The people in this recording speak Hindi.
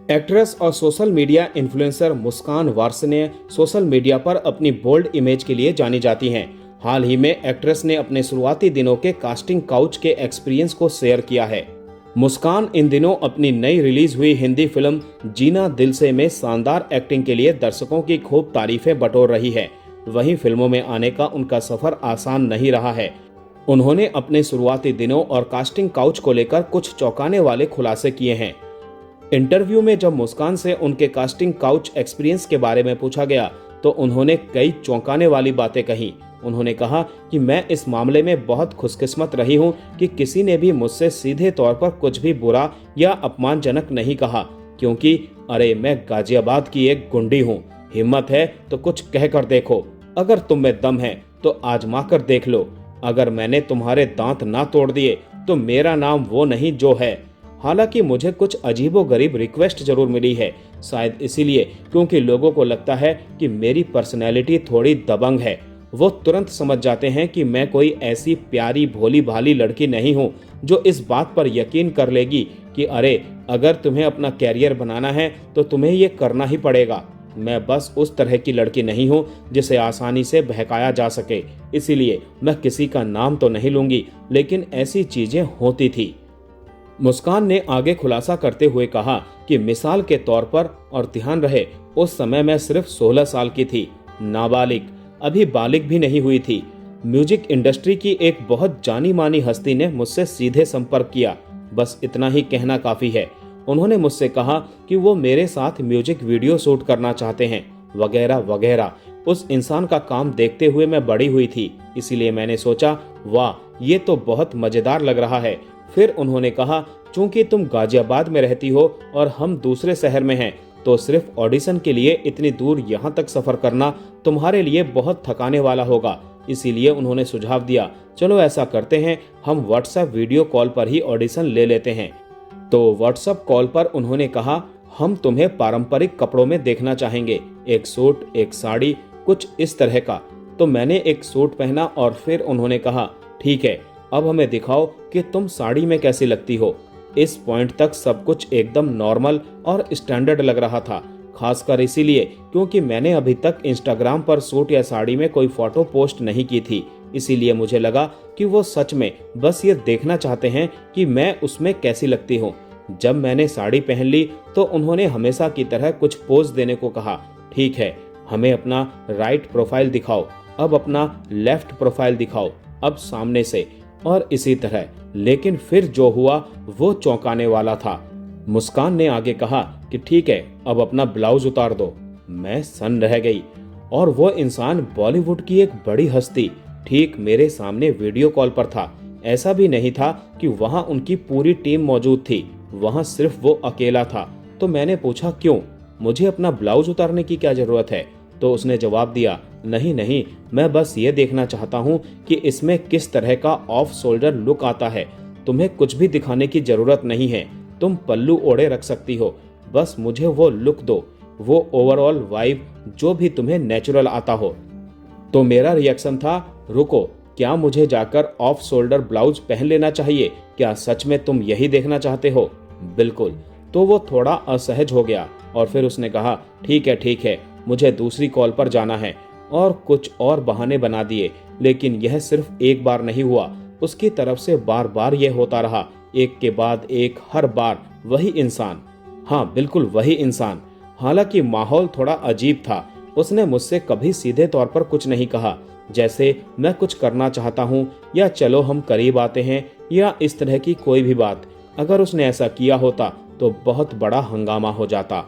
एक्ट्रेस और सोशल मीडिया इन्फ्लुएंसर मुस्कान वार्ष्णेय सोशल मीडिया पर अपनी बोल्ड इमेज के लिए जानी जाती हैं। हाल ही में एक्ट्रेस ने अपने शुरुआती दिनों के कास्टिंग काउच के एक्सपीरियंस को शेयर किया है। मुस्कान इन दिनों अपनी नई रिलीज हुई हिंदी फिल्म जीना दिल से में शानदार एक्टिंग के लिए दर्शकों की खूब तारीफें बटोर रही है। वहीं फिल्मों में आने का उनका सफर आसान नहीं रहा है। उन्होंने अपने शुरुआती दिनों और कास्टिंग काउच को लेकर कुछ चौंकाने वाले खुलासे किए हैं। इंटरव्यू में जब मुस्कान से उनके कास्टिंग काउच एक्सपीरियंस के बारे में पूछा गया तो उन्होंने कई चौंकाने वाली बातें कही। उन्होंने कहा कि मैं इस मामले में बहुत खुशकिस्मत रही हूं कि किसी ने भी मुझसे सीधे तौर पर कुछ भी बुरा या अपमानजनक नहीं कहा, क्योंकि अरे मैं गाजियाबाद की एक गुंडी हूं। हिम्मत है तो कुछ कहकर देखो, अगर तुम में दम है तो आजमा कर देख लो। अगर मैंने तुम्हारे दांत ना तोड़ दिए तो मेरा नाम वो नहीं जो है। हालांकि मुझे कुछ अजीबोगरीब रिक्वेस्ट जरूर मिली है, शायद इसीलिए क्योंकि लोगों को लगता है कि मेरी पर्सनैलिटी थोड़ी दबंग है। वो तुरंत समझ जाते हैं कि मैं कोई ऐसी प्यारी भोली भाली लड़की नहीं हूँ जो इस बात पर यकीन कर लेगी कि अरे अगर तुम्हें अपना कैरियर बनाना है तो तुम्हें ये करना ही पड़ेगा। मैं बस उस तरह की लड़की नहीं हूँ जिसे आसानी से बहकाया जा सके, इसीलिए मैं किसी का नाम तो नहीं लूंगी, लेकिन ऐसी चीजें होती थी। मुस्कान ने आगे खुलासा करते हुए कहा कि मिसाल के तौर पर, और ध्यान रहे उस समय मैं सिर्फ 16 साल की थी, नाबालिग, अभी बालिग भी नहीं हुई थी। म्यूजिक इंडस्ट्री की एक बहुत जानी मानी हस्ती ने मुझसे सीधे संपर्क किया, बस इतना ही कहना काफी है। उन्होंने मुझसे कहा कि वो मेरे साथ म्यूजिक वीडियो शूट करना चाहते हैं, वगैरह वगैरह। उस इंसान का काम देखते हुए मैं बड़ी हुई थी, इसीलिए मैंने सोचा वाह ये तो बहुत मजेदार लग रहा है। फिर उन्होंने कहा चूंकि तुम गाजियाबाद में रहती हो और हम दूसरे शहर में हैं, तो सिर्फ ऑडिशन के लिए इतनी दूर यहाँ तक सफर करना तुम्हारे लिए बहुत थकाने वाला होगा। इसीलिए उन्होंने सुझाव दिया चलो ऐसा करते हैं, हम व्हाट्सएप वीडियो कॉल पर ही ऑडिशन ले लेते हैं। तो व्हाट्सएप कॉल पर उन्होंने कहा हम तुम्हें पारंपरिक कपड़ों में देखना चाहेंगे, एक सूट एक साड़ी कुछ इस तरह का। तो मैंने एक सूट पहना और फिर उन्होंने कहा ठीक है अब हमें दिखाओ कि तुम साड़ी में कैसी लगती हो। इस पॉइंट तक सब कुछ एकदम नॉर्मल और स्टैंडर्ड लग रहा था, खासकर इसीलिए क्योंकि मैंने अभी तक इंस्टाग्राम पर सूट या साड़ी में कोई फोटो पोस्ट नहीं की थी। इसीलिए मुझे लगा कि वो सच में बस ये देखना चाहते हैं कि मैं उसमें कैसी लगती हूँ। जब मैंने साड़ी पहन ली तो उन्होंने हमेशा की तरह कुछ पोज देने को कहा। ठीक है हमें अपना राइट प्रोफाइल दिखाओ, अब अपना लेफ्ट प्रोफाइल दिखाओ, अब सामने से, और इसी तरह। लेकिन फिर जो हुआ वो चौंकाने वाला था। मुस्कान ने आगे कहा कि ठीक है अब अपना ब्लाउज उतार दो। मैं सन्न रह गई, और वो इंसान बॉलीवुड की एक बड़ी हस्ती ठीक मेरे सामने वीडियो कॉल पर था। ऐसा भी नहीं था कि वहां उनकी पूरी टीम मौजूद थी, वहां सिर्फ वो अकेला था। तो मैंने पूछा क्यों, मुझे अपना ब्लाउज उतारने की क्या जरूरत है? तो उसने जवाब दिया नहीं नहीं, मैं बस ये देखना चाहता हूँ कि इसमें किस तरह का ऑफ शोल्डर लुक आता है। तुम्हें कुछ भी दिखाने की जरूरत नहीं है, तुम पल्लू ओढ़े रख सकती हो, बस मुझे वो लुक दो, वो ओवरऑल वाइब जो भी तुम्हें नेचुरल आता हो। तो मेरा रिएक्शन था रुको, क्या मुझे जाकर ऑफ शोल्डर ब्लाउज पहन लेना चाहिए? क्या सच में तुम यही देखना चाहते हो? बिल्कुल। तो वो थोड़ा असहज हो गया और फिर उसने कहा ठीक है मुझे दूसरी कॉल पर जाना है, और कुछ और बहाने बना दिए। लेकिन यह सिर्फ एक बार नहीं हुआ, उसकी तरफ से बार बार यह होता रहा, एक के बाद एक, हर बार वही इंसान। हाँ बिल्कुल वही इंसान। हालांकि माहौल थोड़ा अजीब था। उसने मुझसे कभी सीधे तौर पर कुछ नहीं कहा, जैसे मैं कुछ करना चाहता हूँ या चलो हम करीब आते हैं या इस तरह की कोई भी बात। अगर उसने ऐसा किया होता तो बहुत बड़ा हंगामा हो जाता।